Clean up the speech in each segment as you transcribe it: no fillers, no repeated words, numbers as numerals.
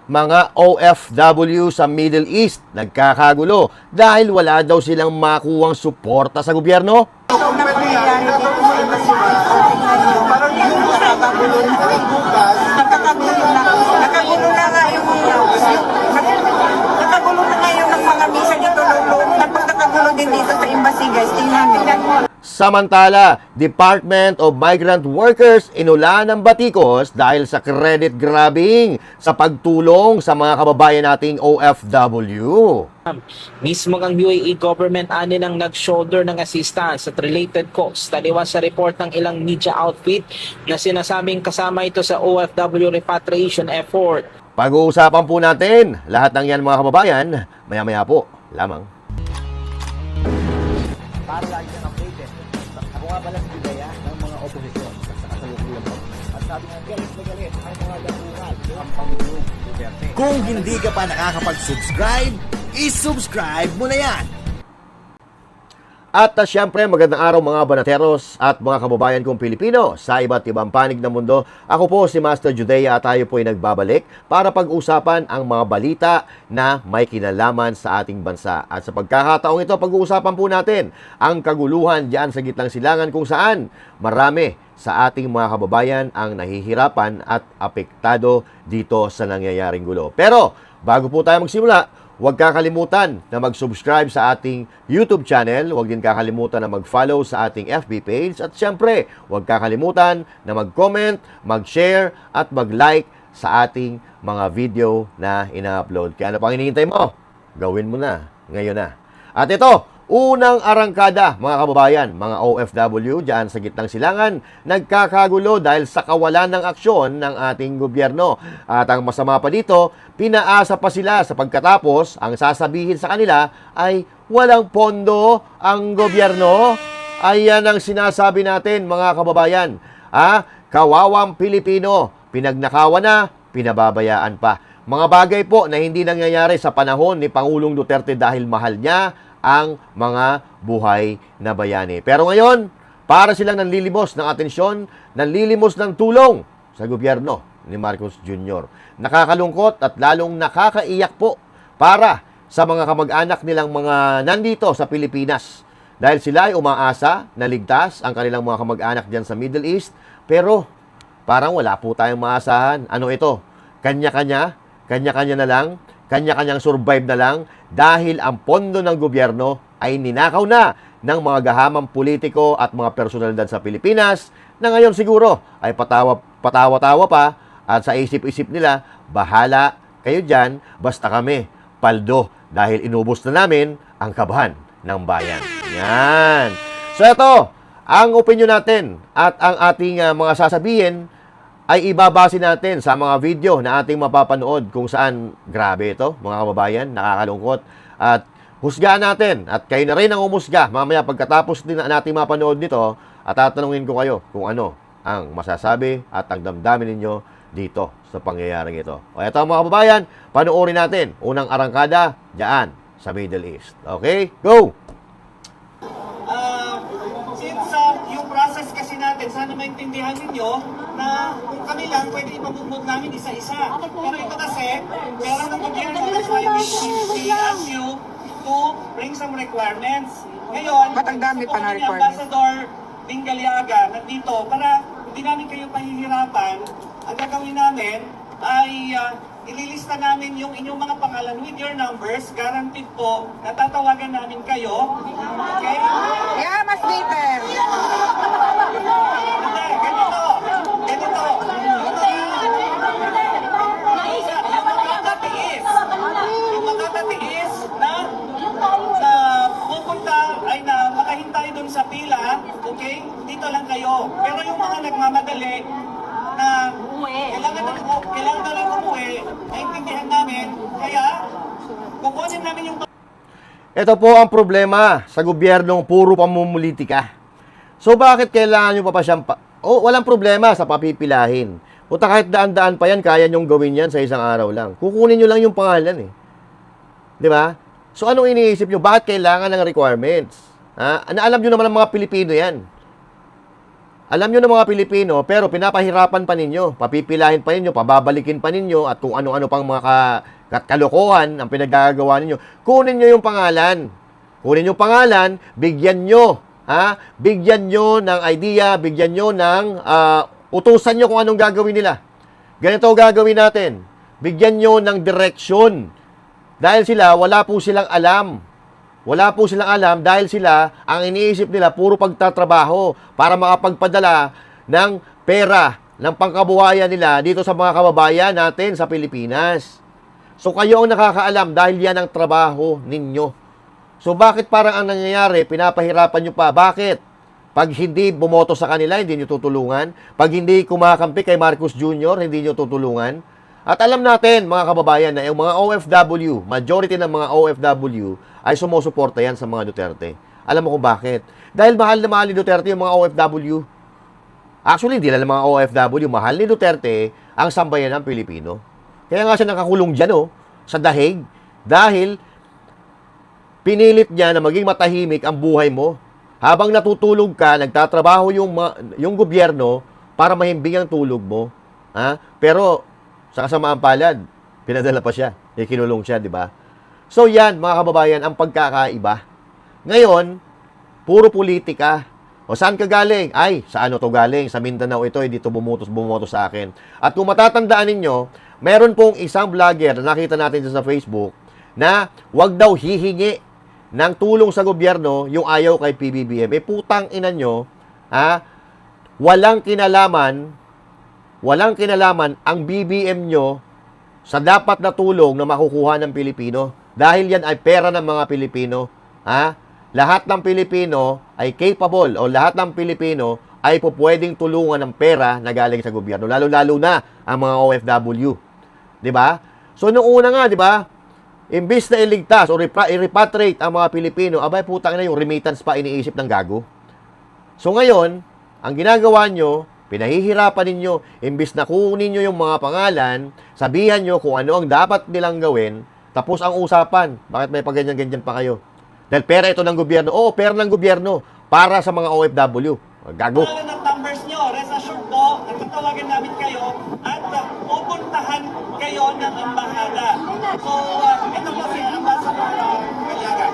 mga OFW sa Middle East nagkakagulo dahil wala daw silang makuwang suporta sa gobyerno. Ito na pangyayari dito sa embassy. Tingnan nyo, parang yung nakakagulo na. Nakagulo na nga yung nakagulo na nga yung mga misa dito. Nagpagkakagulo din dito sa embassy, guys. Tingnan mo. Samantala, Department of Migrant Workers inulan ng batikos dahil sa credit grabbing sa pagtulong sa mga kababayan nating OFW. Mismo ang UAE government ani nang nag-shoulder ng assistance at related costs. Taliwas sa report ng ilang media outfit na sinasabing kasama ito sa OFW repatriation effort. Pag-uusapan po natin lahat ng yan mga kababayan, maya-maya po lamang. Para lagi kang updated. Ako nga pala si Bidaya ng mga oposisyon sa kasalukuyan mo. At sabi nga, galit na galit ang mga dapungan ng Pangulong Duterte. Kung hindi ka pa nakakapag-subscribe, i-subscribe mo na yan! At syempre, magandang araw mga banateros at mga kababayan kong Pilipino sa iba't ibang panig ng mundo. Ako po si Master Judea at tayo po ay nagbabalik para pag-usapan ang mga balita na may kinalaman sa ating bansa. At sa pagkakataong ito, pag-uusapan po natin ang kaguluhan diyan sa gitnang silangan kung saan marami sa ating mga kababayan ang nahihirapan at apektado dito sa nangyayaring gulo. Pero, bago po tayo magsimula, huwag kakalimutan na mag-subscribe sa ating YouTube channel. Huwag din kakalimutan na mag-follow sa ating FB page. At syempre, huwag kakalimutan na mag-comment, mag-share, at mag-like sa ating mga video na ina-upload. Kaya ano pang hinihintay mo? Gawin mo na. Ngayon na. At ito, unang arangkada, mga kababayan, mga OFW dyan sa gitnang silangan, nagkakagulo dahil sa kawalan ng aksyon ng ating gobyerno. At ang masama pa dito, pinaasa pa sila sa pagkatapos, ang sasabihin sa kanila ay walang pondo ang gobyerno. Ayan ang sinasabi natin, mga kababayan. Kawawang Pilipino, pinagnakawan na, pinababayaan pa. Mga bagay po na hindi nangyayari sa panahon ni Pangulong Duterte dahil mahal niya ang mga buhay na bayani. Pero ngayon, para silang nanlilimos ng atensyon, nanlilimos ng tulong sa gobyerno ni Marcos Jr. Nakakalungkot at lalong nakakaiyak po para sa mga kamag-anak nilang mga nandito sa Pilipinas. Dahil sila ay umaasa na ligtas ang kanilang mga kamag-anak dyan sa Middle East. Pero parang wala po tayong maasahan. Ano ito? Kanya-kanya? Kanya-kanya na lang? Kanya-kanyang survive na lang dahil ang pondo ng gobyerno ay ninakaw na ng mga gahamang politiko at mga personalidad sa Pilipinas na ngayon siguro ay patawa-tawa pa at sa isip-isip nila, bahala kayo dyan, basta kami, paldo dahil inubos na namin ang kabahan ng bayan. Yan. So ito, ang opinion natin at ang ating mga sasabihin ay ibabase natin sa mga video na ating mapapanood kung saan grabe ito, mga kababayan, nakakalungkot. At husgaan natin, at kayo na rin ang umusga. Mamaya pagkatapos din natin mapanood nito, at tatanungin ko kayo kung ano ang masasabi at ang damdamin ninyo dito sa pangyayaring ito. O ito mga kababayan, panoorin natin unang arangkada dyan sa Middle East. Okay? Go! Yung process kasi natin, sana maintindihan ninyo na kung kami lang, pwede ipamugmod namin isa-isa. Pero ito kasi, meron ng gobyerno, that's why we ask you to bring some requirements. Ngayon, Ba't ang dami pa na ni requirements? Ambassador Dingaliaga nandito para hindi namin kayo pahihirapan. Ang gagawin namin ay ililista namin yung inyong mga pangalan with your numbers. Guaranteed po, natatawagan namin kayo. Okay? Yeah, mas later. Hindi, ganito. Yung makakatiis na pupunta ay na makahintay dun sa pila, okay? Dito lang kayo. Pero yung mga nagmamadali na kailangan na lang umuwi, naintindihan namin. Kaya, kukunin namin yung Ito po ang problema sa gobyernong puro pamumulitika. So bakit kailangan nyo pa siyang walang problema sa papipilahin. Puta kahit daan-daan pa yan, kaya nyong gawin yan sa isang araw lang. Kukunin nyo lang yung pangalan eh. Di ba? So anong iniisip nyo? Bakit kailangan ng requirements? Alam nyo naman ng mga Pilipino yan. Alam nyo ng mga Pilipino, pero pinapahirapan pa ninyo, papipilahin pa ninyo, pababalikin pa ninyo, at kung ano-ano pang mga kalokohan ang pinaggagawa ninyo. Kunin nyo yung pangalan. Kunin yung pangalan, bigyan nyo. Bigyan nyo ng idea, bigyan nyo ng utusan nyo kung anong gagawin nila. Ganito gagawin natin. Bigyan nyo ng direksyon. Dahil sila, wala po silang alam. Wala po silang alam dahil sila, ang iniisip nila, puro pagtatrabaho para makapagpadala ng pera, ng pangkabuhayan nila dito sa mga kababayan natin sa Pilipinas. So kayo ang nakakaalam dahil yan ang trabaho ninyo. So bakit parang ang nangyayari, pinapahirapan nyo pa? Bakit? Pag hindi bumoto sa kanila, hindi nyo tutulungan. Pag hindi kumakampi kay Marcos Jr., hindi nyo tutulungan. At alam natin, mga kababayan, na yung mga OFW, majority ng mga OFW, ay sumusuporta yan sa mga Duterte. Alam mo kung bakit? Dahil mahal na mahal ni Duterte yung mga OFW. Actually, hindi lang mga OFW, mahal ni Duterte ang sambayan ng Pilipino. Kaya nga siya nakakulong dyan, sa dahig. Dahil pinilit niya na maging matahimik ang buhay mo. Habang natutulog ka, nagtatrabaho yung gobyerno para mahimbing ang tulog mo. Pero, sa kasamaan palad, pinadala pa siya. Ikinulong siya, di ba? So yan, mga kababayan, ang pagkakaiba. Ngayon, puro politika. O saan ka galing? Ay, sa ano to galing? Sa Mindanao ito, dito bumoto sa akin. At kung matatandaan ninyo, meron pong isang vlogger na nakita natin sa Facebook na wag daw hihingi ng tulong sa gobyerno yung ayaw kay PBBM. Putang ina nyo, walang kinalaman ang BBM nyo sa dapat na tulong na makukuha ng Pilipino. Dahil yan ay pera ng mga Pilipino. Lahat ng Pilipino ay capable o lahat ng Pilipino ay pwedeng tulungan ng pera na galing sa gobyerno. Lalo-lalo na ang mga OFW. Di ba? So, nung una nga, di ba, imbis na iligtas o i-repatriate ang mga Pilipino, abay putang na yung remittance pa iniisip ng gago. So, ngayon, ang ginagawa nyo, pinahihirapan ninyo, imbis na kunin nyo yung mga pangalan, sabihan nyo kung ano ang dapat nilang gawin, tapos ang usapan, bakit may paganyan-ganyan pa kayo? Dahil pera ito ng gobyerno. Oo, pera ng gobyerno para sa mga OFW. Gago. Pangalan ng numbers nyo, rest assured po, natatawagan namin kayo at pupuntahan kayo ng ambahada. So, ito po si Ambassador Galiaga.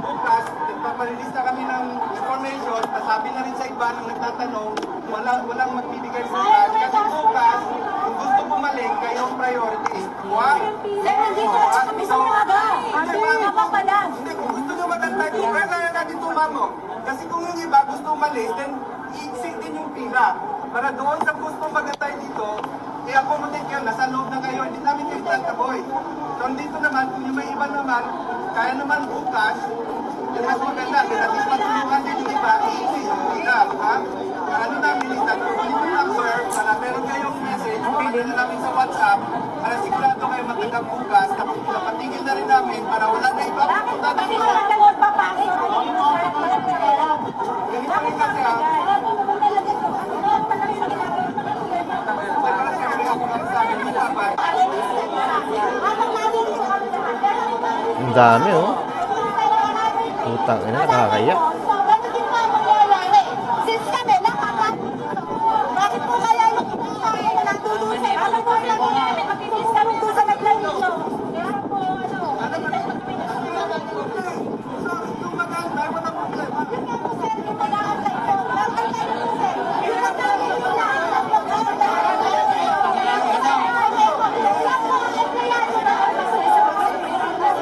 Bukas, nagpapalilis na kami ng information at sabi na rin sa iba nang nagtatanong, walang magbibigay bukas. Kasi bukas, kung gusto bumalik, kayong priority. Why? Nandito na kami sa umaga. Ano pa lang? Hindi, kung gusto nyo magantay, kaya na natin tumamo. Kasi kung yung iba gusto umalis, then i-exit din yung pila. Para doon sa gusto magantay dito, i-accommodate yun, nasa loob na kayo, hindi namin kayo tataboy. So dito naman, kung yung may iba naman, kaya naman bukas, yung mas maganda, kaya natin patulungan din yung iba, i-exit yung pila. Ano namin, itatrabuhin yung number, para meron kayong message, pwede na namin sa WhatsApp, para sigurado kayo matagang bukas, tapos napatigil na rin namin, para wala na iba pupunta Bakit dito. ka lang magpapakit? Ganito rin kasi para siyempre ako lang sa akin, dapat. Ang dami, Putang ina, nakakaya. Since kami, bakit po kaya yung nagtulong sa ano po lang namin, makinis kami doon sa naglalito. Kaya po,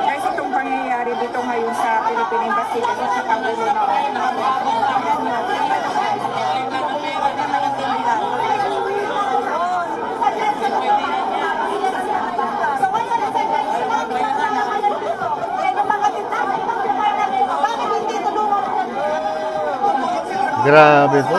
Guys, itong pangyayari dito ngayon sa Philippine Embassy kasi sa Pangulo na Grabe po.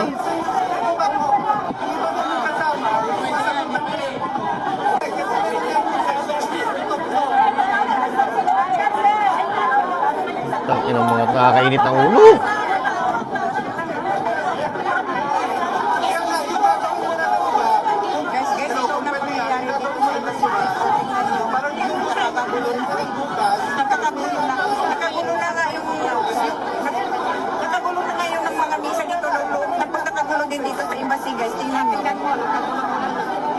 Nakakainit ng ulo. Guys, ito na pangyayari dito sa embassy. Tingnan nyo. Parang hindi mo nakakagulo bukas. Nagkakagulo na. Nagkagulo na nga yung nagkagulo na nga yung ng mga misa dito. Nagpagkakagulo din dito sa embassy, guys. Tingnan nyo.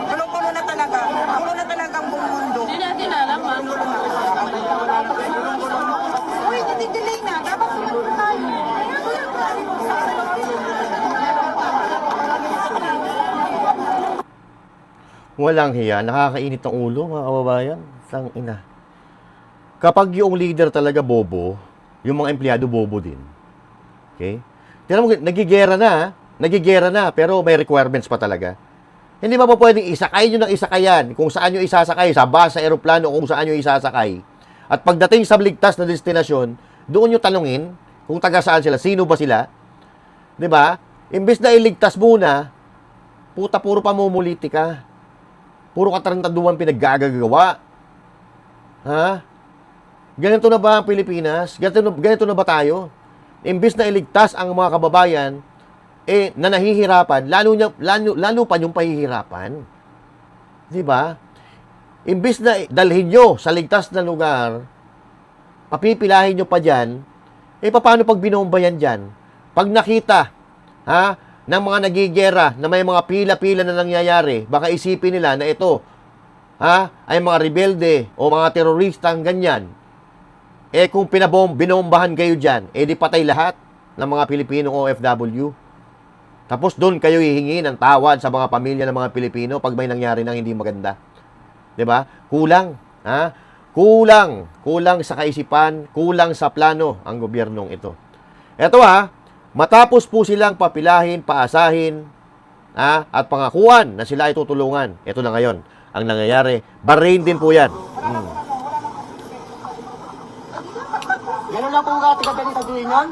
Gulo-gulo na talaga. Gulo na talaga ang buong mundo. Hindi natin alam, ha? Uy, natidelay na. Dapat sumunod tayo. Walang hiya, nakakainit ng ulo, mga kababayan. Sang ina. Kapag yung leader talaga bobo, yung mga empleyado bobo din. Okay? Tignan mo, nagigera na, nagigera na, pero may requirements pa talaga. Hindi ba po pwedeng isakay nyo ng isakayan kung saan nyo isasakay, sa bus, sa aeroplano, kung saan nyo isasakay. At pagdating sa ligtas na destinasyon, doon nyo tanungin kung taga saan sila, sino ba sila. 'Di ba? Imbes na iligtas muna, puta, puro pamumuliti ka. Puro katarantaduhan pinaggagawa. Ha? Ganito na ba ang Pilipinas? Ganito na ba tayo? Imbis na iligtas ang mga kababayan, na nahihirapan, lalo pa yung pahihirapan. Di ba? Imbis na dalhin nyo sa ligtas na lugar, papipilahin nyo pa dyan, paano pag binomba yan dyan? Pag nakita, ng mga nagigera, na may mga pila-pila na nangyayari, baka isipin nila na ito, ay mga rebelde o mga teroristang ganyan. Kung binombahan kayo dyan, di patay lahat ng mga Pilipinong OFW. Tapos doon kayo hihingi ng tawad sa mga pamilya ng mga Pilipino pag may nangyari ng hindi maganda. 'Di ba? Kulang, Kulang sa kaisipan, kulang sa plano ang gobyernong ito. Ito matapos po silang papilahin, paasahin, at pangakuan na sila ay tutulungan. Ito na ngayon ang nangyayari. Bahrain din po yan. Ganun lang po nga tiga-dali sa Union?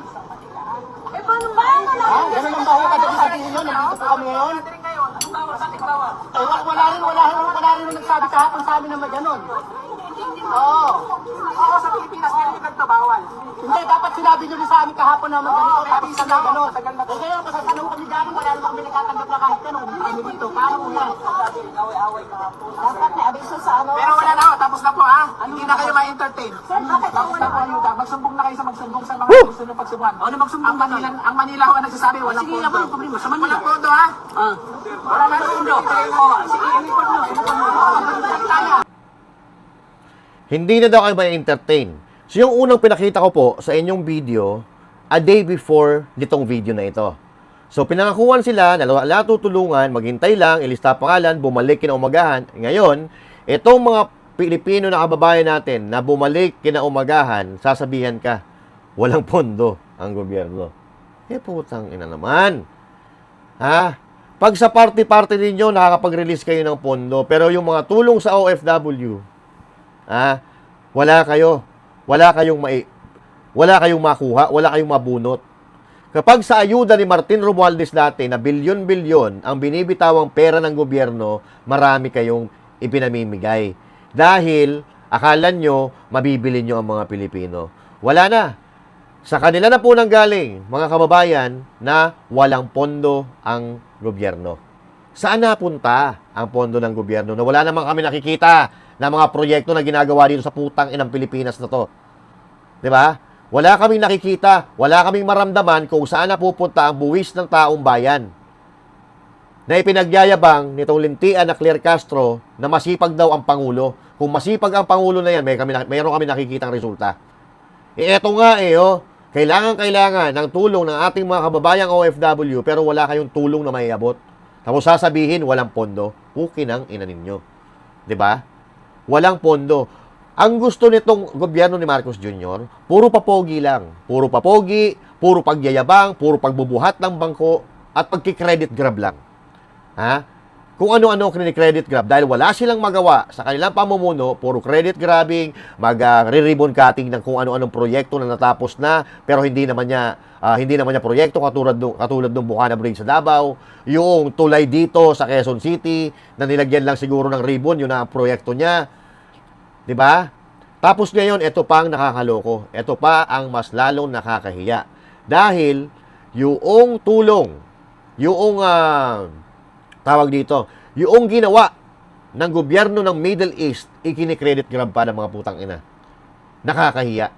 Paano ba? Ganun lang ba ho kadali sa Union? Nandito po kami ngayon? Wala rin nagsabi kahapon sa amin na ganun. Oo. Oo, sa Pilipinas ngayon nagtabawal. Hindi, dapat sinabi nyo rin sa amin kahapon na ganito. Tapos sa gano'n. O kaya, pasasanong kami dyan, wala naman kami nagkatanggap na kahit ganun. Kami dito, paano po yan? Dapat may abiso sa ano. Pero wala na ho, tapos na po Hindi na kayo ma-entertain. Tapos na po ayuda. Magsumbong na kayo sa sa mga gusto nyo pagsubuan. Ano magsumbong ang Manila ho ang nagsasabi, walang pondo. Sige, ako yung problema. Sa Manila. Walang pondo Wala na pondo. Sige, i-report nyo. Hindi na daw kayo ma-entertain. So yung unang pinakita ko po sa inyong video, a day before nitong video na ito. So pinangakuan sila, wala tutulungan, maghintay lang, ilista pangalan, bumalik kinaumagahan. Ngayon, itong mga Pilipino na kababayan natin na bumalik kinaumagahan, sasabihan ka, walang pondo ang gobyerno. Putang ina naman. Pag sa party-party ninyo, nakakapag-release kayo ng pondo, pero yung mga tulong sa OFW, wala kayong makuha, wala kayong mabunot. Kapag sa ayuda ni Martin Romualdez dati na bilyon-bilyon ang binibitawang pera ng gobyerno, marami kayong ipinamimigay. Dahil akala nyo, mabibili nyo ang mga Pilipino. Wala na. Sa kanila na po nanggaling, mga kababayan, na walang pondo ang gobyerno. Saan napunta ang pondo ng gobyerno? Na wala naman kami nakikita na mga proyekto na ginagawa dito sa putang inang Pilipinas na to. 'Di ba? Wala kaming nakikita, wala kaming maramdaman kung saan napupunta ang buwis ng taong bayan. Na ipinagyayabang nitong lintian na Claire Castro na masipag daw ang Pangulo. Kung masipag ang Pangulo na yan, mayroon kami nakikitang resulta. Eto nga kailangan ng tulong ng ating mga kababayang OFW pero wala kayong tulong na maiabot. Tapos sasabihin, walang pondo. Pukin ang ina ninyo. 'Di ba? Walang pondo. Ang gusto nitong gobyerno ni Marcos Jr., puro papogi lang. Puro papogi, puro pagyayabang, puro pagbubuhat ng bangko, at pagki-credit grab lang. Kung ano-ano credit grab, dahil wala silang magawa sa kanilang pamumuno, puro credit grabbing, mag-ribbon cutting ng kung ano-anong proyekto na natapos na, pero hindi naman niya proyekto katulad ng Bukana Bridge sa Davao, yung tulay dito sa Quezon City, na nilagyan lang siguro ng ribbon, yun na ang proyekto niya. 'Di ba? Tapos ngayon, ito pa ang nakakaloko. Ito pa ang mas lalong nakakahiya. Dahil yung tulong, yung tawag dito, yung ginawa ng gobyerno ng Middle East, ikinikredit grab pa ng mga putang ina. Nakakahiya.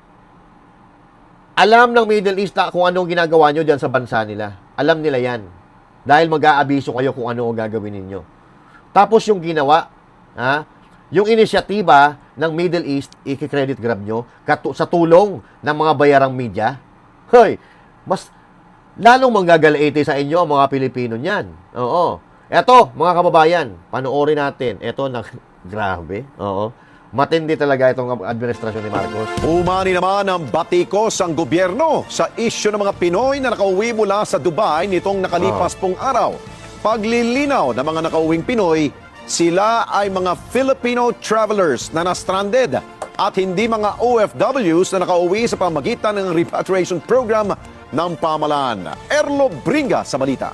Alam ng Middle East na kung ano ang ginagawa nyo dyan sa bansa nila. Alam nila yan. Dahil mag-aabiso kayo kung ano ang gagawin ninyo. Tapos yung ginawa, yung inisyatiba ng Middle East, i-credit grab nyo sa tulong ng mga bayarang media. Hoy, mas lalong manggagalaiti sa inyo ang mga Pilipino niyan. Oo. Eto, mga kababayan, panoorin natin. Eto, grabe. Oo. Matindi talaga itong administrasyon ni Marcos. Umani naman ang batikos ang gobyerno sa isyu ng mga Pinoy na nakauwi mula sa Dubai nitong nakalipas pong araw. Paglilinaw ng mga nakauwing Pinoy, sila ay mga Filipino travelers na na-stranded at hindi mga OFWs na nakauwi sa pamagitan ng repatriation program ng pamahalaan. Erlo Bringa sa balita.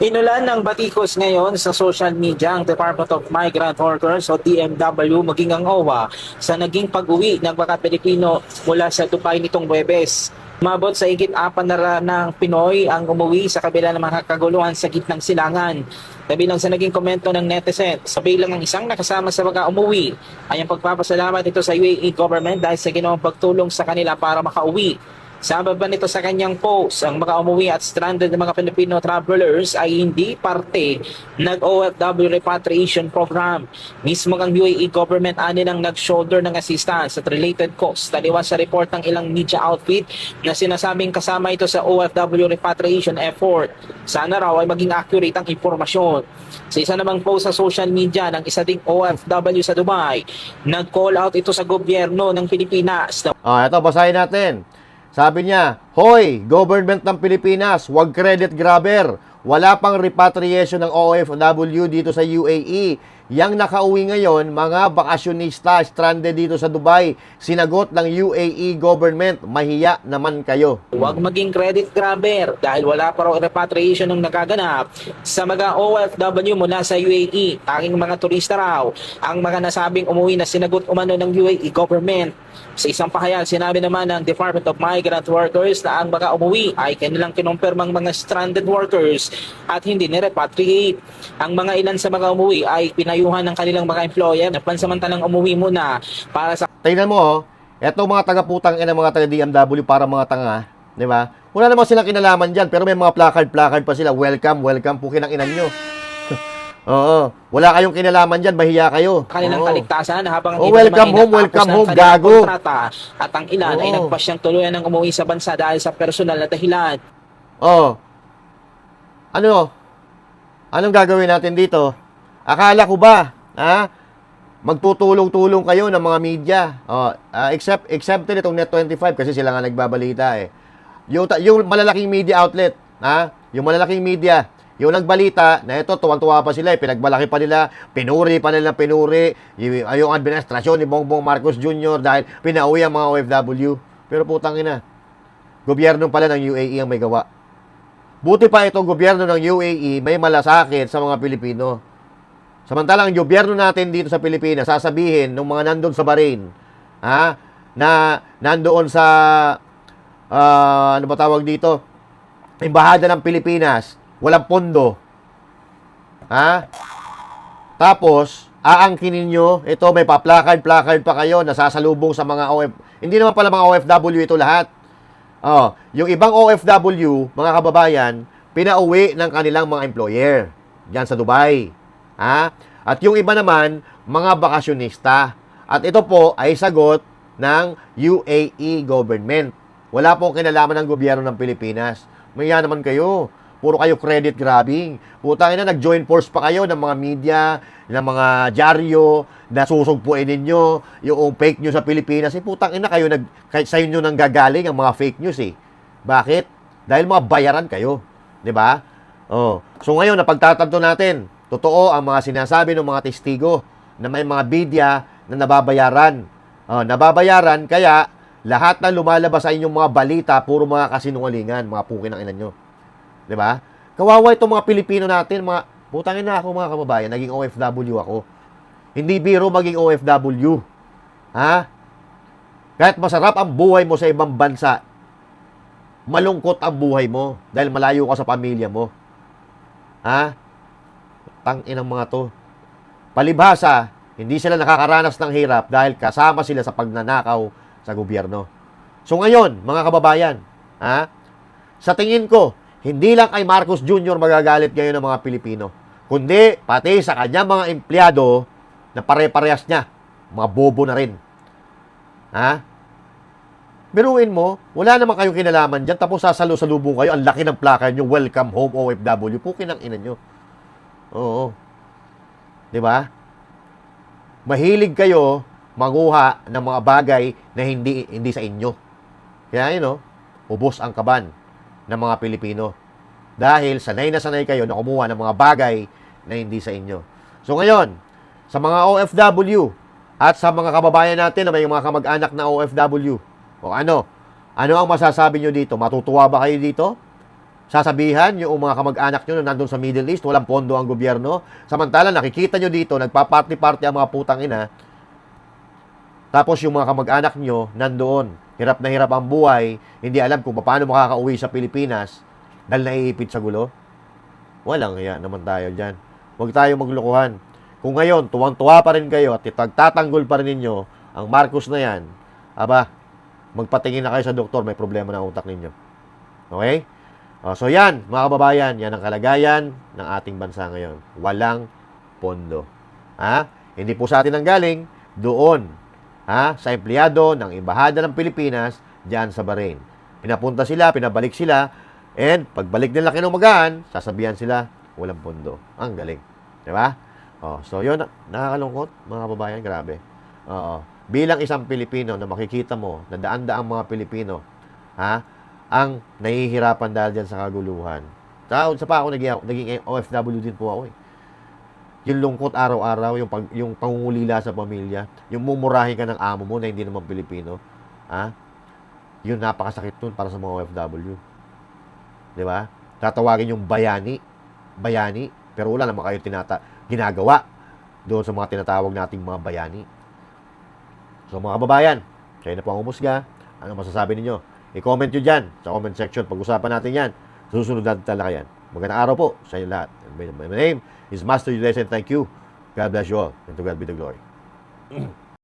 Inulan ng batikos ngayon sa social media ang Department of Migrant Workers o DMW maging ang OWA sa naging pag-uwi ng mga Pilipino mula sa Dubai nitong Huwebes. Umabot sa higit 4 ng Pinoy ang umuwi sa kabila ng mga kaguluhan sa gitnang silangan. Kabilang sa naging komento ng netizen, sabi lang ang isang nakasama sa mga umuwi ay ang pagpapasalamat ito sa UAE government dahil sa ginawang pagtulong sa kanila para makauwi. Sabi ba nito sa kanyang post, ang mga umuwi at stranded na mga Filipino travelers ay hindi parte ng OFW repatriation program. Mismo ang UAE government ani nang nag-shoulder ng assistance at related costs. Taliwas sa report ng ilang media outfit na sinasabing kasama ito sa OFW repatriation effort. Sana raw ay maging accurate ang impormasyon. Sa isa namang post sa social media ng isa ding OFW sa Dubai, nag-call out ito sa gobyerno ng Pilipinas. Ito, basahin natin. Sabi niya, hoy, government ng Pilipinas, wag credit grabber. Wala pang repatriation ng OFW dito sa UAE. Yang nakauwi ngayon, mga bakasyonista stranded dito sa Dubai. Sinagot ng UAE government, mahiya naman kayo. Huwag maging credit grabber dahil wala pa raw repatriation ng nagaganap sa mga OFW mula sa UAE. Tanging mga turista raw ang mga nasabing umuwi na sinagot umano ng UAE government. Sa isang pahayag, sinabi naman ng Department of Migrant Workers na ang mga umuwi ay kanilang kinumpirmang mga stranded workers at hindi ni-repatriate. Ang mga ilan sa mga umuwi ay pinayuhan ng kanilang mga employer na pansamantalang umuwi muna para sa... Tingnan mo, eto mga taga-putang ina, mga taga-DMW para mga tanga, di ba? Wala naman silang kinalaman dyan, pero may mga placard pa sila. Welcome, welcome, pukin ang inan nyo. Oo, wala kayong kinalaman dyan, mahiya kayo. kanilang kaligtasan habang welcome home, gago. Kontrata, at ang ilan ay nagpasyang tuluyan ng umuwi sa bansa dahil sa personal na dahilan. Anong gagawin natin dito? Akala ko ba, magtutulong-tulong kayo ng mga media? Excepted itong Net25 kasi sila nga nagbabalita eh. Yung malalaking media outlet, yung malalaking media, yung nagbalita na ito, tuwang-tuwa pa sila, pinagbalaki pa nila, pinuri yung administrasyon ni Bongbong Marcos Jr. dahil pinauwi ang mga OFW. Pero putang ina, gobyerno pala ng UAE ang may gawa. Buti pa itong gobyerno ng UAE may malasakit sa mga Pilipino. Samantalang ang gobyerno natin dito sa Pilipinas, sasabihin ng mga nandun sa Bahrain, na nandoon sa, ano ba tawag dito, Embahada ng Pilipinas, walang pondo. Tapos, aangkinin nyo, ito may pa-placard pa kayo, nasasalubong sa mga hindi naman pala mga OFW ito lahat. Yung ibang OFW, mga kababayan, pinauwi ng kanilang mga employer diyan sa Dubai. At yung iba naman, mga bakasyonista. At ito po ay sagot ng UAE government. Wala pong kinalaman ng gobyerno ng Pilipinas. Maya naman kayo. Puro kayo credit grabbing. Putang ina, nag-join force pa kayo ng mga media, ng mga dyaryo, na susugpuin ninyo yung fake news sa Pilipinas. Putang ina, kayo sa inyo nang gagaling ang mga fake news eh. Bakit? Dahil mga bayaran kayo. 'Di ba? So ngayon, napagtatanto natin, totoo ang mga sinasabi ng mga testigo na may mga media na nababayaran. Nababayaran, kaya lahat na lumalabas sa inyong mga balita, puro mga kasinungalingan, mga pukin ng ina nyo. Diba? Kawawa itong mga Pilipino natin, putangin na ako mga kababayan, naging OFW ako. Hindi biro maging OFW. Ha? Kahit masarap ang buhay mo sa ibang bansa, malungkot ang buhay mo dahil malayo ka sa pamilya mo. Ha? Tangin ang mga to. Palibhasa, hindi sila nakakaranas ng hirap dahil kasama sila sa pagnanakaw sa gobyerno. So ngayon, mga kababayan, ha? Sa tingin ko, hindi lang kay Marcos Jr. magagalit ngayon ng mga Pilipino, kundi pati sa kanyang mga empleyado na pare-parehas niya, mga bobo na rin. Ha? Biruin mo, wala naman kayong kinalaman dyan, tapos sasalo-salubong kayo, ang laki ng plaka nyo, welcome home OFW, pukin ang ina nyo. Oo. Di ba? Mahilig kayo manguha ng mga bagay na hindi sa inyo. Kaya yun, ubos ang kaban ng mga Pilipino. Dahil sanay na sanay kayo na kumuha ng mga bagay na hindi sa inyo. So ngayon, sa mga OFW at sa mga kababayan natin na may mga kamag-anak na OFW, o ano ang masasabi nyo dito? Matutuwa ba kayo dito? Sasabihan yung mga kamag-anak nyo na nandun sa Middle East, walang pondo ang gobyerno. Samantala, nakikita nyo dito, nagpa-party-party ang mga putang ina. Tapos yung mga kamag-anak nyo, nandoon. Hirap na hirap ang buhay. Hindi alam kung paano makakauwi sa Pilipinas dahil naiipit sa gulo. Walang hiya naman tayo dyan. Huwag tayo maglukuhan. Kung ngayon, tuwang-tuwa pa rin kayo at ipagtatanggol pa rin ninyo ang Marcos na yan, aba, magpatingin na kayo sa doktor, may problema na utak ninyo. Okay? So yan, mga kababayan, yan ang kalagayan ng ating bansa ngayon. Walang pondo. Ha? Hindi po sa atin ang galing, doon. Ha? Sa empleyado ng Embahada ng Pilipinas, diyan sa Bahrain. Pinapunta sila, pinabalik sila, and pagbalik nila kinumagahan, sasabihan sila, walang pondo. Ang galing. Diba? So yun, nakakalungkot, mga kababayan, grabe. Bilang isang Pilipino na makikita mo na daan-daang mga Pilipino, ha, ang nahihirapan dahil dyan sa kaguluhan. Sa pa ako naging OFW din po ako eh. Yung lungkot araw-araw, yung pangungulila sa pamilya, yung mumurahin ka ng amo mo na hindi naman Pilipino, ha? Yun napakasakit nun para sa mga OFW. Di ba? Tatawagin yung bayani, pero wala naman kayo ginagawa doon sa mga tinatawag nating mga bayani. So mga kababayan, kayo na po ang umusga. Ano masasabi ninyo? I-comment nyo dyan sa comment section. Pag-usapan natin yan. Susunod natin talakayan. Magandang araw po sa inyo lahat. My name is Master Judes and thank you. God bless you all. And to God be the glory.